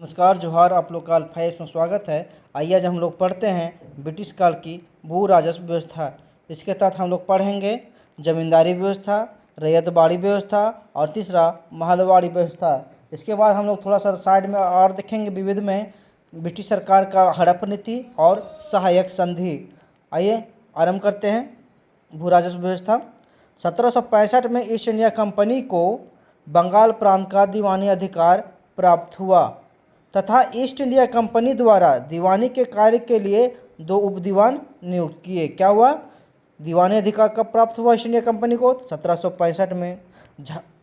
नमस्कार जोहार, आप लोग का अल्फा इसमें स्वागत है। आइए आज हम लोग पढ़ते हैं ब्रिटिश काल की भू राजस्व व्यवस्था। इसके तहत हम लोग पढ़ेंगे जमींदारी व्यवस्था, रैयतबाड़ी व्यवस्था और तीसरा महलवाड़ी व्यवस्था। इसके बाद हम लोग थोड़ा सा साइड में और देखेंगे विविध में ब्रिटिश सरकार का हड़प नीति और सहायक संधि। आइए आरंभ करते हैं। भू राजस्व व्यवस्था 1765 में ईस्ट इंडिया कंपनी को बंगाल प्रांत का दीवानी अधिकार प्राप्त हुआ तथा ईस्ट इंडिया कंपनी द्वारा दीवानी के कार्य के लिए 2 उपदीवान नियुक्त किए। क्या हुआ? दीवानी अधिकार कब प्राप्त हुआ ईस्ट इंडिया कंपनी को? 1765 में।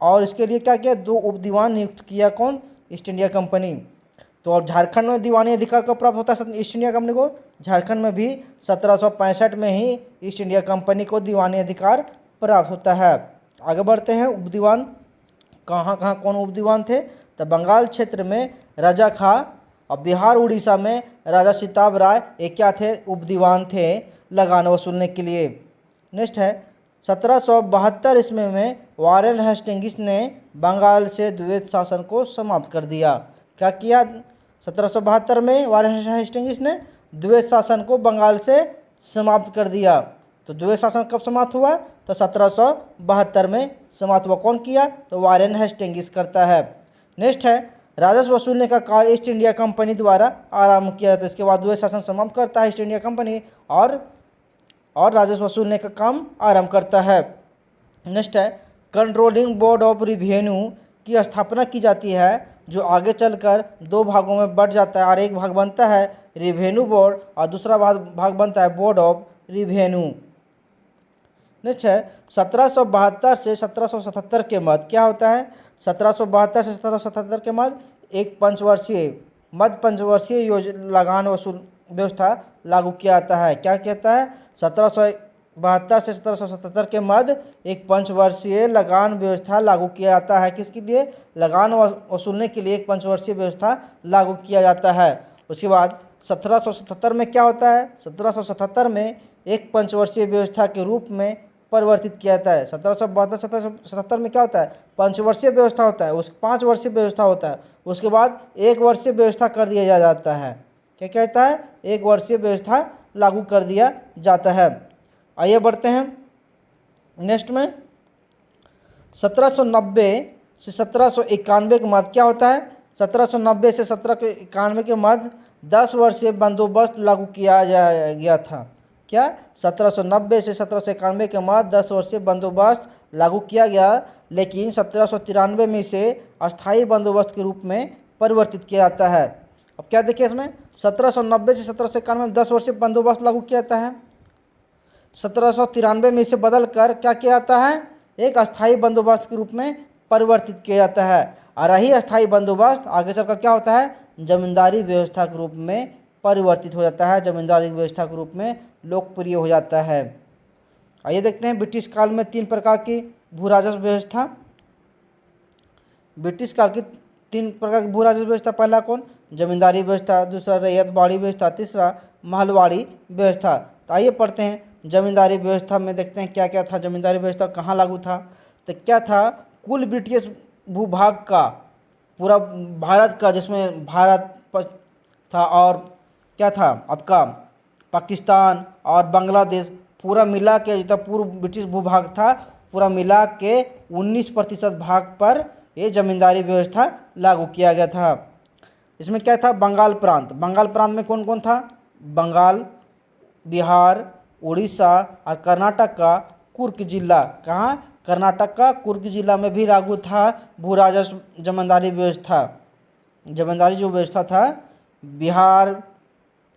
और इसके लिए क्या किया? 2 उपदीवान नियुक्त किया। कौन? East India company. तो अब झारखंड में दीवानी अधिकार कब प्राप्त होता है ईस्ट इंडिया कंपनी को? झारखंड में भी 1765 में ही ईस्ट इंडिया कंपनी को दीवानी अधिकार प्राप्त होता है। आगे बढ़ते हैं। उपदीवान कहाँ कहाँ कौन उपदीवान थे? तो बंगाल क्षेत्र में राजा खां और बिहार उड़ीसा में राजा सिताब राय एक क्या थे? उपदीवान थे लगान वसूलने के लिए। नेक्स्ट है 1772 ईस्वी में वारेन हेस्टिंग्स ने बंगाल से द्वैत शासन को समाप्त कर दिया। क्या किया? 1772 में वारेन हेस्टिंग्स ने द्वैत शासन को बंगाल से समाप्त कर दिया। तो द्वैत शासन कब समाप्त हुआ? तो 1772 में समाप्त हुआ। कौन किया? तो वारेन हेस्टिंग्स करता है। नेक्स्ट है राजस्व वसूलने का कार्य ईस्ट इंडिया कंपनी द्वारा आरंभ किया जाता है। इसके बाद द्वैत शासन समाप्त करता है ईस्ट इंडिया कंपनी और राजस्व वसूलने का काम आरंभ करता है। नेक्स्ट है कंट्रोलिंग बोर्ड ऑफ रिवेन्यू की स्थापना की जाती है, जो आगे चलकर 2 भागों में बढ़ जाता है और एक भाग बनता है रिवेन्यू बोर्ड और दूसरा भाग बनता है बोर्ड ऑफ रिवेन्यू। नेक्स्ट है 1772 से 1777 के मध्य क्या होता है? 1772 से 1777 के मध्य एक मध्य पंचवर्षीय लगान वसूल व्यवस्था लागू किया जाता है। क्या कहता है? 1772 से 1777 के मध्य एक पंचवर्षीय लगान व्यवस्था लागू किया जाता है। किसके लिए? लगान वसूलने के लिए एक पंचवर्षीय व्यवस्था लागू किया जाता है। उसके बाद 1777 में क्या होता है? 1777 में एक पंचवर्षीय व्यवस्था के रूप में परिवर्तित किया जाता है। 1772-1777 में क्या होता है? पंचवर्षीय व्यवस्था होता है, उस 5 वर्षीय व्यवस्था होता है। उसके बाद 1 वर्षीय व्यवस्था कर दिया जाता है। क्या कहता है? 1 वर्षीय व्यवस्था लागू कर दिया जाता है। आइए बढ़ते हैं नेक्स्ट में। 1790 से 1791 के मध्य क्या होता है? 1790 से 1791 के मध्य 10 वर्षीय बंदोबस्त लागू किया गया था। क्या? 1790 से 1791 के मध्य 10 वर्षीय बंदोबस्त लागू किया गया, लेकिन 1793 में इसे अस्थायी बंदोबस्त के रूप में परिवर्तित किया जाता है। अब क्या देखिए इसमें 1790 से 1791 में 10 वर्षीय बंदोबस्त लागू किया जाता है। 1793 में इसे बदल कर क्या किया जाता है? एक अस्थायी बंदोबस्त के रूप में परिवर्तित किया जाता है। और यही अस्थायी बंदोबस्त आगे चलकर क्या होता है? जमींदारी व्यवस्था के रूप में परिवर्तित हो जाता है, जमींदारी व्यवस्था के रूप में लोकप्रिय हो जाता है। आइए देखते हैं ब्रिटिश काल में 3 प्रकार की भू राजस्व व्यवस्था। ब्रिटिश काल की 3 प्रकार की भू राजस्व व्यवस्था। पहला कौन? जमींदारी व्यवस्था, दूसरा रैयतबाड़ी व्यवस्था, तीसरा महलवाड़ी व्यवस्था। तो आइए पढ़ते हैं। जमींदारी व्यवस्था में देखते हैं क्या क्या था। जमींदारी व्यवस्था कहाँ लागू था? तो क्या था? कुल ब्रिटिश भूभाग का, पूरा भारत का, जिसमें भारत था और क्या था आपका पाकिस्तान और बांग्लादेश, पूरा मिला के जितना पूर्व ब्रिटिश भूभाग था, पूरा मिला के 19% भाग पर ये जमींदारी व्यवस्था लागू किया गया था। इसमें क्या था? बंगाल प्रांत में कौन कौन था? बंगाल, बिहार, उड़ीसा और कर्नाटक का कुर्ग जिला। कहाँ? कर्नाटक का कुर्ग जिला में भी लागू था भू राजस्व जमींदारी व्यवस्था। जमींदारी जो व्यवस्था था बिहार,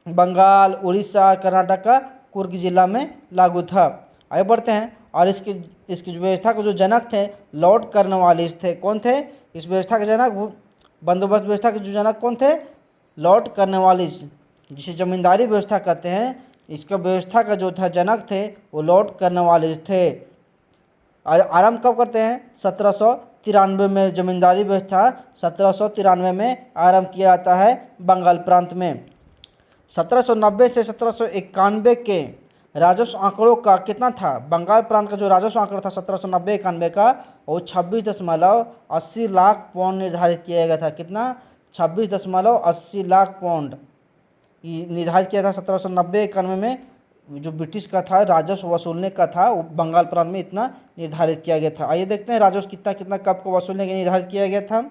बंगाल, उड़ीसा, कर्नाटक का कुर्ग जिला में लागू था। आगे बढ़ते हैं। और इसकी व्यवस्था के जो जनक थे लॉर्ड कॉर्नवालिस थे। कौन थे इस व्यवस्था के जनक? बंदोबस्त व्यवस्था के जो जनक कौन थे? लॉर्ड कॉर्नवालिस, जिसे जमींदारी व्यवस्था कहते हैं। इसका व्यवस्था का जो था जनक थे वो लॉर्ड कॉर्नवालिस थे। और आरंभ कब करते हैं? 1793 में जमींदारी व्यवस्था 1793 में आरंभ किया जाता है बंगाल प्रांत में। 1790 से 1791 के राजस्व आंकड़ों का कितना था? बंगाल प्रांत का जो राजस्व आंकड़ा था 1790-91 का, वो 26.80 लाख पाउंड निर्धारित किया गया था। कितना? 26.80 लाख पाउंड निर्धारित किया था 1790-91 में। जो ब्रिटिश का था राजस्व वसूलने का था, वो बंगाल प्रांत में इतना निर्धारित किया गया था। आइए देखते हैं राजस्व कितना कितना कब को वसूलने के निर्धारित किया गया था।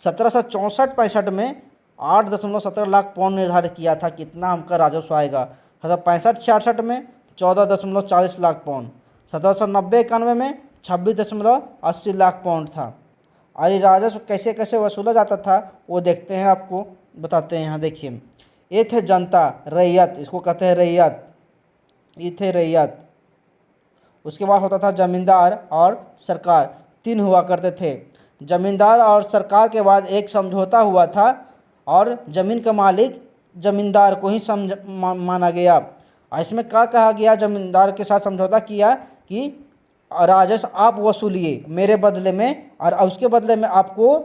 1764-65 में 8.17 लाख पाउंड निर्धारित किया था कितना हमका राजस्व आएगा। 65-66 में 14.40 लाख पाउंड। 1790-91 में 26.80 लाख पाउंड था। और ये राजस्व कैसे कैसे वसूला जाता था वो देखते हैं, आपको बताते हैं। यहाँ देखिए, ये थे जनता, रैयत, इसको कहते हैं रैयत, ये थे रैयत। उसके बाद होता था जमींदार और सरकार, तीन हुआ करते थे। जमींदार और सरकार के बाद एक समझौता हुआ था और ज़मीन का मालिक जमींदार को ही माना गया। और इसमें क्या कहा गया, जमींदार के साथ समझौता किया कि राजस्व आप वसूलिए मेरे बदले में, और उसके बदले में आपको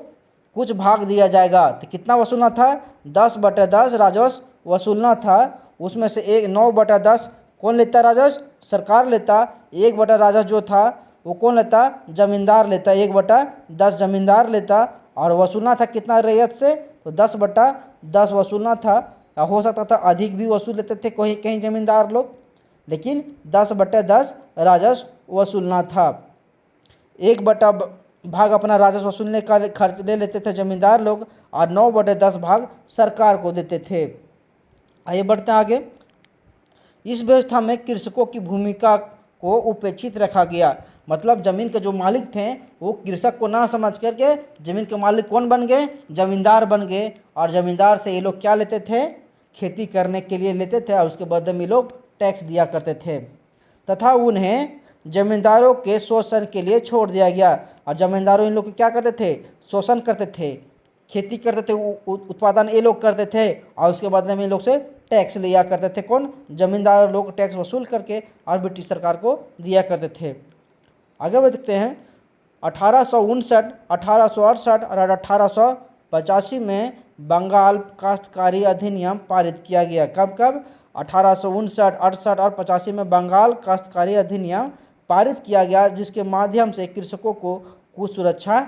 कुछ भाग दिया जाएगा। तो कितना वसूलना था, 10/10 राजस्व वसूलना था। उसमें से 9/10 कौन लेता राजस्व, सरकार लेता। 1/10 राजस्व जो था वो कौन लेता, जमींदार लेता। 1/10 जमींदार लेता। और वसूलना था कितना रैयत से, तो 10/10 वसूलना था। हो सकता था अधिक भी वसूल लेते थे कहीं कहीं जमींदार लोग, लेकिन 10/10 राजस्व वसूलना था। 1/10 भाग अपना राजस्व वसूलने का खर्च ले लेते थे जमींदार लोग, और 9/10 भाग सरकार को देते थे। आइए बढ़ते हैं आगे। इस व्यवस्था में कृषकों की भूमिका को उपेक्षित रखा गया। मतलब जमीन के जो मालिक थे वो कृषक को ना समझ करके जमीन के मालिक कौन बन गए, जमींदार बन गए। और जमींदार से ये लोग क्या लेते थे, खेती करने के लिए लेते थे, और उसके बदले में लोग टैक्स दिया करते थे। तथा उन्हें जमींदारों के शोषण के लिए छोड़ दिया गया। और जमींदारों इन लोग क्या करते थे, शोषण करते थे, खेती करते थे, उत्पादन ये लोग करते थे, और उसके बदले में इन लोग से टैक्स लिया करते थे। कौन, जमींदार लोग टैक्स वसूल करके और ब्रिटिश सरकार को दिया करते थे। आगे बढ़ते हैं। 1859, 1868 और 1885 में बंगाल काश्तकारी अधिनियम पारित किया गया। कब कब, 1859, 68 और 85 में बंगाल काश्तकारी अधिनियम पारित किया गया, जिसके माध्यम से कृषकों को कुछ सुरक्षा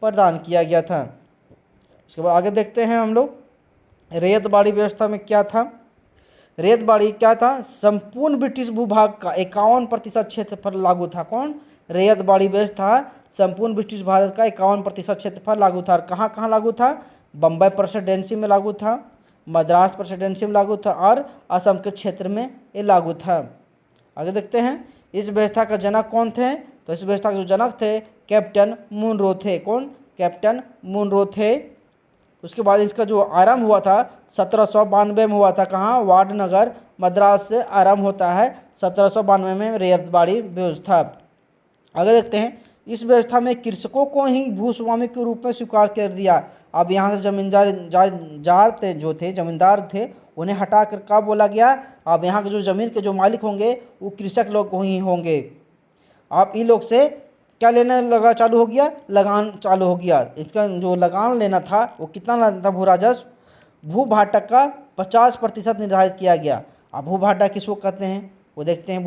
प्रदान किया गया था। इसके बाद आगे देखते हैं हम लोग, रैयत बाड़ी व्यवस्था में क्या था। रैयत बाड़ी क्या था, संपूर्ण ब्रिटिश भूभाग का 51% क्षेत्रफल लागू था। कौन, रैयत बाड़ी व्यवस्था संपूर्ण ब्रिटिश भारत का 51% क्षेत्रफल लागू था। और कहाँ कहाँ लागू था, बम्बई प्रेसिडेंसी में लागू था, मद्रास प्रेसिडेंसी में लागू था, और असम के क्षेत्र में ये लागू था। आगे देखते हैं, इस व्यवस्था का जनक कौन थे, तो इस व्यवस्था के जो जनक थे कैप्टन मुनरो थे। कौन, कैप्टन मुनरो थे। उसके बाद इसका जो आरंभ हुआ था 1792 में हुआ था। कहाँ, वाडनगर मद्रास से आरंभ होता है 1792 में रैयत बाड़ी व्यवस्था। आगे देखते हैं, इस व्यवस्था में कृषकों को ही भूस्वामी के रूप में स्वीकार कर दिया। अब यहाँ से जमींदार थे उन्हें हटा कर क्या बोला गया, अब यहाँ के जो ज़मीन के जो मालिक होंगे वो कृषक लोग ही होंगे। अब इन लोग से क्या लेना लगा चालू हो गया, लगान चालू हो गया। इसका जो लगान लेना था वो कितना लेना था, भू राजस्व, भू भाटक का 50% निर्धारित किया गया। अब भू भाटक किसको कहते हैं वो देखते हैं।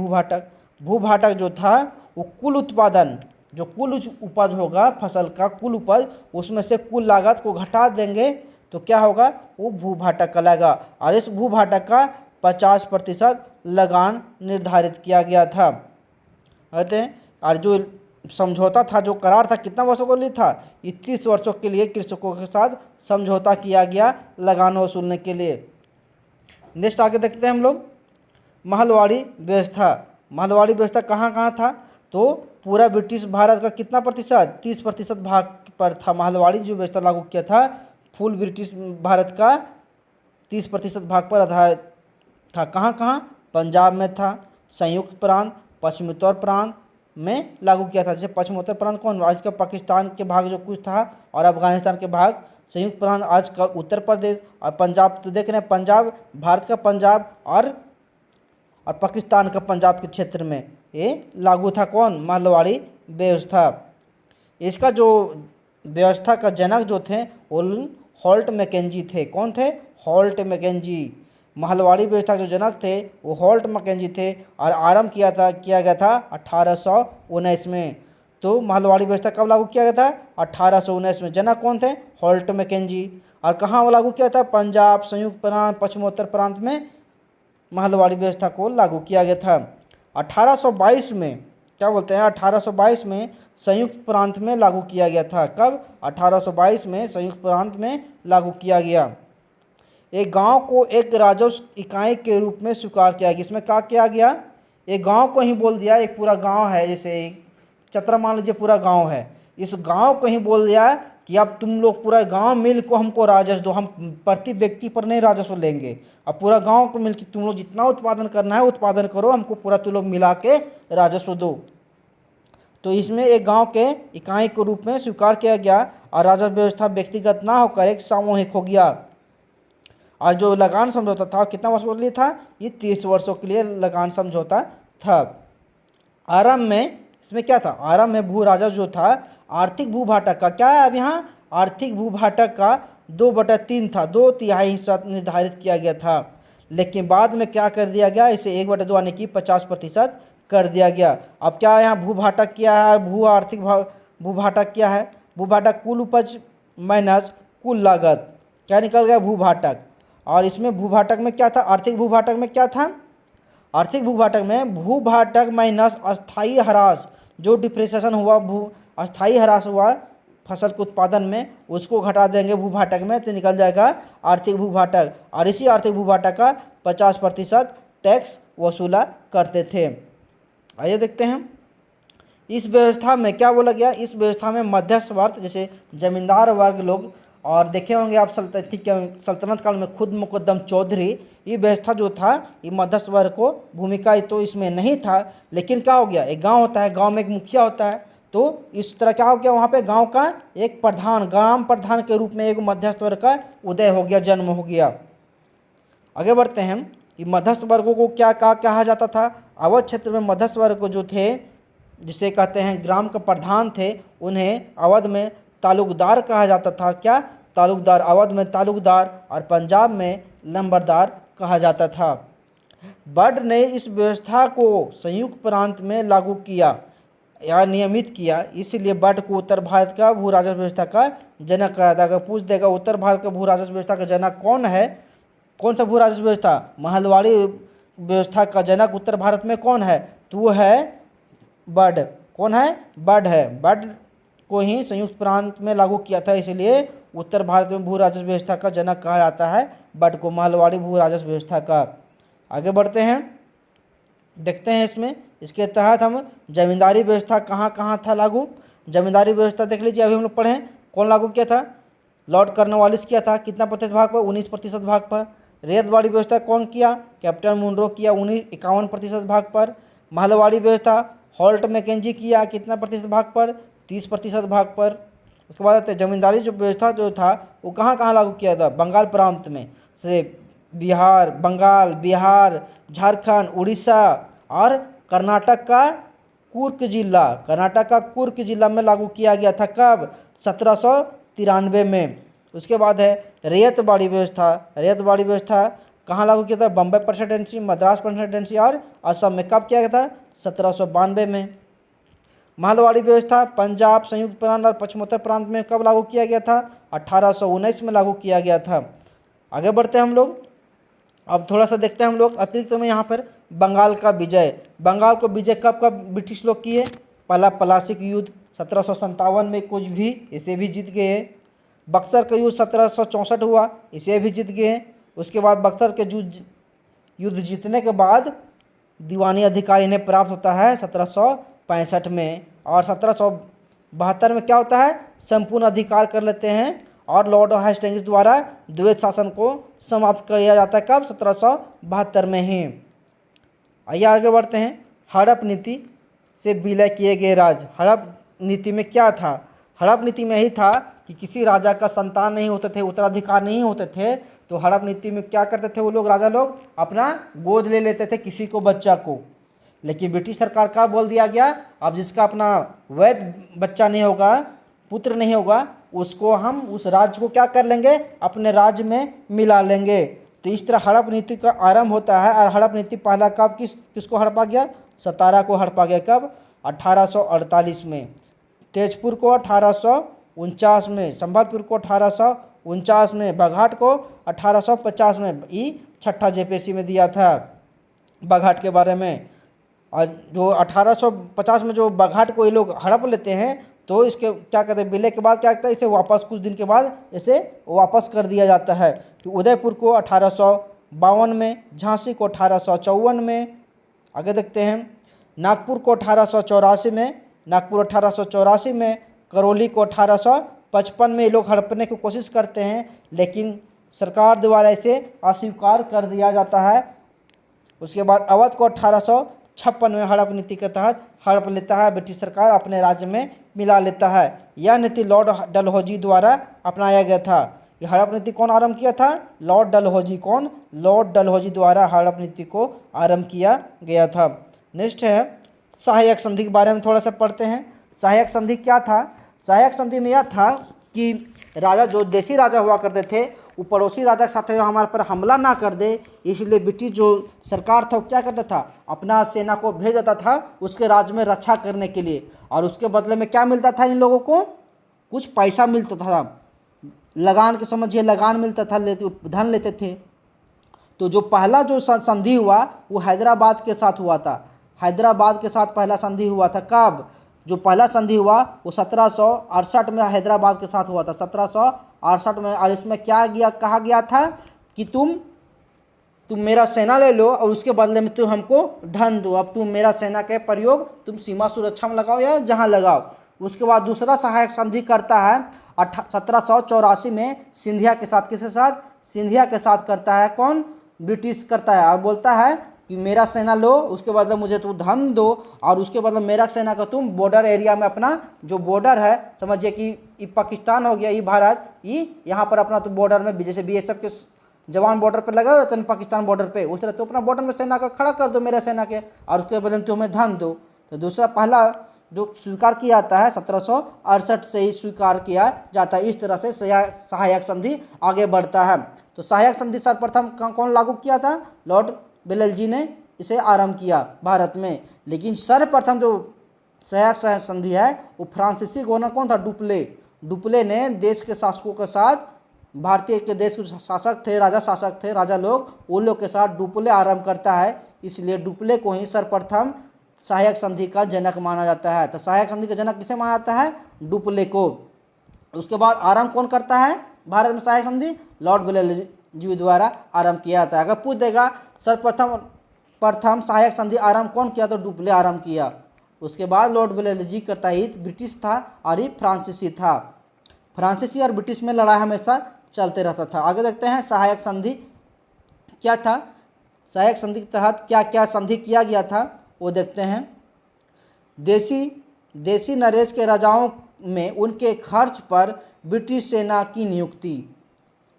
भू भाटक जो था वो कुल उत्पादन, जो कुल उपज होगा फसल का कुल उपज, उसमें से कुल लागत को घटा देंगे तो क्या होगा, वो भू भाटक कहलाएगा। और इस भू भाटक का 50% लगान निर्धारित किया गया था। कहते हैं, और जो समझौता था, जो करार था, कितना वर्षों के लिए था, 31 वर्षों के लिए कृषकों के साथ समझौता किया गया लगान वसूलने के लिए। नेक्स्ट आगे देखते हैं हम लोग, महलवाड़ी व्यवस्था। महलवाड़ी व्यवस्था कहाँ कहाँ था, तो पूरा ब्रिटिश भारत का कितना प्रतिशत, 30% भाग पर था। महलवाड़ी जो व्यवस्था लागू किया था फुल ब्रिटिश भारत का 30% भाग पर आधारित था। कहाँ कहाँ, पंजाब में था, संयुक्त प्रांत, पश्चिमोत्तर प्रांत में लागू किया था। जैसे पश्चिमोत्तर प्रांत कौन, आज का पाकिस्तान के भाग जो कुछ था, और अफगानिस्तान के भाग, संयुक्त प्रांत आज का उत्तर प्रदेश, और पंजाब तो देख रहे हैं, पंजाब भारत का पंजाब और पाकिस्तान का पंजाब के क्षेत्र में ये लागू था। कौन, महलवाड़ी व्यवस्था। इसका जो व्यवस्था का जनक जो थे वो हॉल्ट मैकेंजी थे। कौन थे, हॉल्ट मैकेंजी। महलवाड़ी व्यवस्था के जो जनक थे वो हॉल्ट मैकेंजी थे, और आरंभ किया गया था 1819 में। तो महलवाड़ी व्यवस्था कब लागू किया गया था, 1819 में। जनक कौन थे, हॉल्ट मैकेंजी। और कहाँ वो लागू किया था? पंजाब, संयुक्त प्रांत, पश्चिमोत्तर प्रांत में महलवाड़ी व्यवस्था को लागू किया गया था। 1822 में क्या बोलते हैं, 1822 में संयुक्त प्रांत में लागू किया गया था। कब? 1822 में संयुक्त प्रांत में लागू किया गया। एक गांव को एक राजस्व इकाई के रूप में स्वीकार किया गया। इसमें क्या किया गया? एक गांव को ही बोल दिया, एक पूरा गांव है, जैसे चतरा मान लीजिए पूरा गांव है, इस गांव को ही बोल दिया कि अब तुम लोग पूरा गांव मिल को हमको राजस्व दो, हम प्रति व्यक्ति पर नहीं राजस्व लेंगे, अब पूरा गांव को मिल के तुम लोग जितना उत्पादन करना है उत्पादन करो, हमको पूरा तुम लोग मिला के राजस्व दो। तो इसमें एक गांव के इकाई के रूप में स्वीकार किया गया और राजस्व व्यवस्था व्यक्तिगत ना होकर एक सामूहिक हो गया। और जो लगान समझौता था कितना वर्षों के लिए था? ये 30 वर्षों के लिए लगान समझौता था। आरंभ में इसमें क्या था? आरंभ में भू राजस्व जो था आर्थिक भूभाटक का, क्या है अब यहाँ? आर्थिक भूभाटक का 2/3 था, 2/3 हिस्सा निर्धारित किया गया था। लेकिन बाद में क्या कर दिया गया? इसे 1/2 यानी कि 50% कर दिया गया। अब क्या यहाँ भूभाटक क्या है, भू आर्थिक भूभाटक क्या है? भूभाटक कुल उपज माइनस कुल लागत, क्या निकल गया? भूभाटक। और इसमें भूभाटक में क्या था? आर्थिक भूभाटक में क्या था? आर्थिक भूभाटक में भूभाटक माइनस अस्थायी ह्रास, जो डिप्रिसिएशन हुआ, अस्थायी ह्रास हुआ फसल के उत्पादन में, उसको घटा देंगे भूभाटक में, तो निकल जाएगा आर्थिक भूभाटक। और इसी आर्थिक भूभाटक का 50% टैक्स वसूला करते थे। आइए देखते हैं इस व्यवस्था में क्या बोला गया। इस व्यवस्था में मध्यस्थ वर्ग जैसे जमींदार वर्ग लोग, और देखे होंगे आप सल्तनत काल में खुद मुकद्दम चौधरी, ये व्यवस्था जो था ये मध्यस्थ वर्ग को भूमिका तो इसमें नहीं था। लेकिन क्या हो गया, एक गांव होता है, गांव में एक मुखिया होता है, तो इस तरह क्या हो गया, वहाँ पे गांव का एक प्रधान, ग्राम प्रधान के रूप में एक मध्यस्थ वर्ग का उदय हो गया, जन्म हो गया। आगे बढ़ते हैं। ये मध्यस्थ वर्गों को क्या कहा जाता था? अवध क्षेत्र में मध्यस्थ वर्ग को जो थे, जिसे कहते हैं ग्राम का प्रधान थे, उन्हें अवध में तालुकदार कहा जाता था। क्या? तालुकदार। अवध में तालुकदार और पंजाब में लंबरदार कहा जाता था। बर्ड ने इस व्यवस्था को संयुक्त प्रांत में लागू किया या नियमित किया, इसलिए बर्ड को उत्तर भारत का भू राजस्व व्यवस्था का जनक कहा जाता है। अगर पूछ देगा उत्तर भारत का भू राजस्व व्यवस्था का जनक कौन है, कौन सा भू राजस्व व्यवस्था? महलवाड़ी व्यवस्था का जनक उत्तर भारत में कौन है? तो वो है बर्ड। कौन है? बर्ड है। बर्ड को ही संयुक्त प्रांत में लागू किया था, इसलिए उत्तर भारत में भू राजस्व व्यवस्था का जनक कहा जाता है बर्ड को, महलवाड़ी भू राजस्व व्यवस्था का। आगे बढ़ते हैं, देखते हैं इसमें। इसके तहत हम जमींदारी व्यवस्था कहाँ कहाँ था लागू। जमींदारी व्यवस्था देख लीजिए, अभी हम लोग पढ़े कौन लागू किया था? लॉर्ड कॉर्नवालिस किया था। कितना प्रतिशत भाग पर? 19% भाग पर। रैयतवाड़ी व्यवस्था कौन किया? कैप्टन मुनरो किया, 51% भाग पर। महलवाड़ी व्यवस्था हॉल्ट मैकेंजी किया, कितना प्रतिशत भाग पर? 30% भाग पर। उसके बाद जमींदारी जो व्यवस्था जो था वो कहाँ कहाँ लागू किया था? बंगाल प्रांत में से बिहार, बंगाल, बिहार, झारखंड, उड़ीसा और कर्नाटक का कुर्ग जिला, कर्नाटक का कुर्ग जिला में लागू किया गया था। कब? 1793 में। उसके बाद है रैयतवाड़ी व्यवस्था। रैयतवाड़ी व्यवस्था कहाँ लागू किया था? बम्बई प्रेसिडेंसी, मद्रास प्रेसिडेंसी और असम में। कब किया गया था? 1792 में। महलवाड़ी व्यवस्था पंजाब, संयुक्त प्रांत और पश्चिमोत्तर प्रांत में कब लागू किया गया था? 1819 में लागू किया गया था। आगे बढ़ते हैं हम लोग। अब थोड़ा सा देखते हैं हम लोग अतिरिक्त में यहाँ पर बंगाल का विजय। बंगाल को विजय कब कब ब्रिटिश लोग किए? पहला प्लासिक युद्ध 1757 में, कुछ भी इसे भी जीत गए। बक्सर का युद्ध 1764 हुआ, इसे भी जीत गए। उसके बाद बक्सर के युद्ध जीतने के बाद दीवानी अधिकार इन्हें प्राप्त होता है 1765 में। और 1772 में क्या होता है? संपूर्ण अधिकार कर लेते हैं और लॉर्ड हेस्टिंग्स द्वारा द्वैत शासन को समाप्त कर दिया जाता है। कब? 1772 में ही। आइए आगे बढ़ते हैं। हड़प नीति से विलय किए गए राज्य। हड़प नीति में क्या था? हड़प नीति में यही था कि किसी राजा का संतान नहीं होते थे, उत्तराधिकार नहीं होते थे, तो हड़प नीति में क्या करते थे वो लोग, राजा लोग अपना गोद ले लेते थे किसी को, बच्चा को। लेकिन ब्रिटिश सरकार का बोल दिया गया, अब जिसका अपना वैध बच्चा नहीं होगा, पुत्र नहीं होगा, उसको हम उस राज्य को क्या कर लेंगे? अपने राज्य में मिला लेंगे। तो इस तरह हड़प नीति का आरंभ होता है। और हड़प नीति पहला कब किसको हड़पा गया? सतारा को हड़पा गया। कब? 1848 में। तेजपुर को 1849 में, संबलपुर को 1949 में, बघाट को 1850 में ई छठा जेपीएससी में दिया था बघाट के बारे में। और जो 1850 में जो बघाट को ये लोग हड़प लेते हैं तो इसके क्या कहते हैं, विलय के बाद क्या कहते हैं, इसे वापस कुछ दिन के बाद इसे वापस कर दिया जाता है। तो उदयपुर को 1852 में, झांसी को 1854 में, आगे देखते हैं नागपुर को 1884 में, नागपुर 1884 में, करौली को 1855 में ये लोग हड़पने की कोशिश करते हैं लेकिन सरकार द्वारा इसे अस्वीकार कर दिया जाता है। उसके बाद अवध को 1856 में हड़प नीति के तहत हड़प लेता है, ब्रिटिश सरकार अपने राज्य में मिला लेता है। यह नीति लॉर्ड डलहौजी द्वारा अपनाया गया था। ये हड़प नीति कौन आरंभ किया था? लॉर्ड डलहौजी। कौन? लॉर्ड डलहौजी द्वारा हड़प नीति को आरंभ किया गया था। नेक्स्ट है सहायक संधि के बारे में थोड़ा सा पढ़ते हैं। सहायक संधि क्या था? सहायक संधि में यह था कि राजा जो देसी राजा हुआ करते थे वो पड़ोसी राजा के साथ हमारे पर हमला ना कर दे, इसलिए ब्रिटिश जो सरकार था वो क्या करता था, अपना सेना को भेज देता था उसके राज्य में रक्षा करने के लिए, और उसके बदले में क्या मिलता था इन लोगों को? कुछ पैसा मिलता था, लगान के समझिए लगान मिलता था, धन लेते थे। तो जो पहला जो संधि हुआ वो हैदराबाद के साथ हुआ था। हैदराबाद के साथ पहला संधि हुआ था। कब? जो पहला संधि हुआ वो 1768 में हैदराबाद के साथ हुआ था, 1768 में। और इसमें क्या कहा गया था कि तुम मेरा सेना ले लो और उसके बदले में तुम हमको धन दो। अब तुम मेरा सेना के प्रयोग तुम सीमा सुरक्षा में लगाओ या जहां लगाओ। उसके बाद दूसरा सहायक संधि करता है 1784 में सिंधिया के साथ। किसके साथ? सिंधिया के साथ करता है। कौन? ब्रिटिश करता है, और बोलता है कि मेरा सेना लो, उसके बदले मुझे तुम धन दो, और उसके बदले मेरा सेना का तुम बॉर्डर एरिया में अपना जो बॉर्डर है, समझिए कि ये पाकिस्तान हो गया, ये भारत, ये यहाँ पर अपना तो बॉर्डर में जैसे बीएसएफ के जवान बॉर्डर पर लगा होते हैं पाकिस्तान बॉर्डर पे, उस तरह तो अपना बॉर्डर में सेना का खड़ा कर दो मेरे सेना के, और उसके बदले में तुम्हें धन दो। तो दूसरा पहला जो स्वीकार किया जाता है 1768 से ही स्वीकार किया जाता है। इस तरह से सहायक संधि आगे बढ़ता है। तो सहायक संधि सर्वप्रथम कौन लागू किया था? लॉर्ड बेलजी ने इसे आरंभ किया भारत में। लेकिन सर्वप्रथम जो सहायक संधि है वो फ्रांसीसी गवर्नर कौन था? डुप्ले। डुप्ले ने देश के शासकों के साथ, भारतीय के देश के शासक थे, राजा शासक थे, राजा लोग, उन लोग के साथ डुप्ले आरंभ करता है। इसलिए डुप्ले को ही सर्वप्रथम सहायक संधि का जनक माना जाता है। तो सहायक संधि का जनक किसे माना जाता है? डुप्ले को। उसके बाद आरंभ कौन करता है भारत में सहायक संधि? लॉर्ड बेलजी द्वारा आरंभ किया जाता है। अगर पूछ देगा प्रथम सहायक संधि आरंभ कौन किया, तो डुप्ले आरंभ किया। उसके बाद लॉर्ड बेलजी करता ही ब्रिटिश था और ये फ्रांसीसी था। फ्रांसीसी और ब्रिटिश में लड़ाई हमेशा चलते रहता था। आगे देखते हैं सहायक संधि क्या था। सहायक संधि के तहत क्या क्या संधि किया गया था वो देखते हैं। देसी नरेश के राजाओं में उनके खर्च पर ब्रिटिश सेना की नियुक्ति।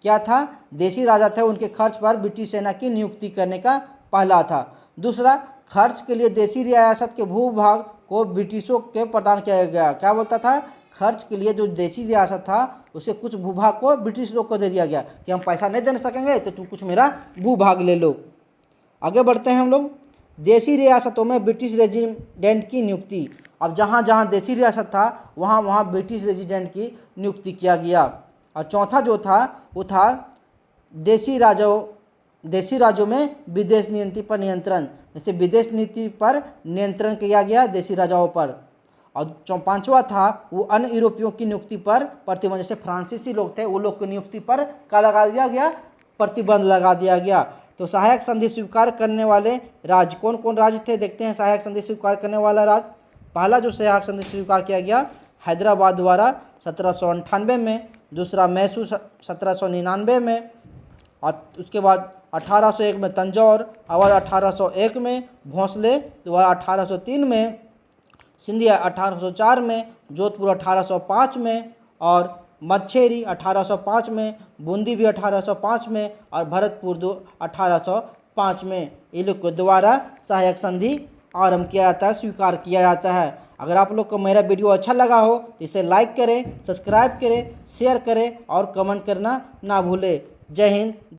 क्या था? देसी राजा थे, उनके खर्च पर ब्रिटिश सेना की नियुक्ति करने का पहला था। दूसरा, खर्च के लिए देसी रियासत के भूभाग को ब्रिटिशों के प्रदान किया गया। क्या बोलता था? खर्च के लिए जो देसी रियासत था उसे कुछ भूभाग को ब्रिटिश लोग को दे दिया गया कि हम पैसा नहीं दे सकेंगे तो तुम कुछ मेरा भूभाग ले लो। आगे बढ़ते हैं हम लोग। देसी रियासतों में ब्रिटिश रेजिडेंट की नियुक्ति। अब जहाँ जहाँ देसी रियासत था वहाँ वहाँ ब्रिटिश रेजिडेंट की नियुक्ति किया गया। और चौथा जो था वो था देसी राज्यों में विदेश नीति पर नियंत्रण। जैसे विदेश नीति पर नियंत्रण किया गया देसी राजाओं पर। और पांचवा था वो अन्य यूरोपियों की नियुक्ति पर प्रतिबंध। जैसे फ्रांसीसी लोग थे वो लोग की नियुक्ति पर क्या लगा दिया गया? प्रतिबंध लगा दिया गया। तो सहायक संधि स्वीकार करने वाले राज्य कौन कौन राज्य थे? देखते हैं सहायक संधि स्वीकार करने वाला राज्य। पहला जो सहायक संधि स्वीकार किया गया हैदराबाद द्वारा 1798 में, दूसरा मैसूर 1799 में, और उसके बाद 1801 में तंजौर, अवध 1801 में, भोंसले द्वारा 1803 में, सिंधिया 1804 में, जोधपुर 1805 में, और मच्छेरी 1805 में, बूंदी भी 1805 में, और भरतपुर 1805 में। ये लोग के द्वारा सहायक संधि आरंभ किया जाता है, स्वीकार किया जाता है। अगर आप लोग को मेरा वीडियो अच्छा लगा हो तो इसे लाइक करें, सब्सक्राइब करें, शेयर करें और कमेंट करना ना भूलें। जय हिंद।